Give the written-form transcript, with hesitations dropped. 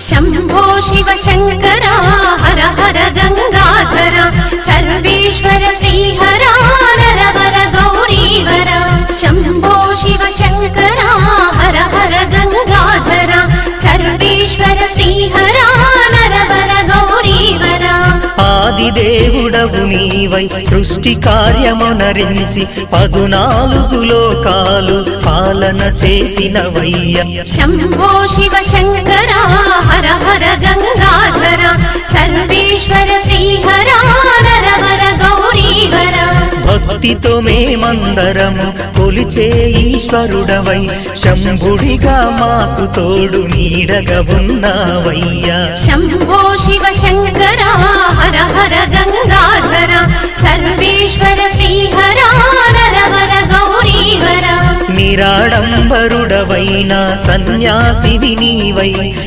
शंभो शिव शंकर हर हर गंगाधर सर्वेश्वर श्रीहर नरवर गौरीवर शंभो शिव शंकर हर हर गंगाधर सर्वेश्वर श्रीहर नरवर गौरीवर ఆదిదేవుడవు నీవై సృష్టి కార్యమునరించి 14 లోకాలు పాలన చేసినవయ్య शंभो शिव शंकर हर हर गंगाधर सर्वेश्वर श्रीहर नरवर गौरीवर భక్తితో మేమందరము కొలిచే ఈశ్వరుడవై శంభుడిగా మాకు తోడు నీడగా ఉన్నావయ్యా शंभो शिव शंकर हर हर गंगाधर सर्वेश्वर श्रीहर नरवर गौरीवर నిరాడంబరుడవైన సన్యాసివి నీవై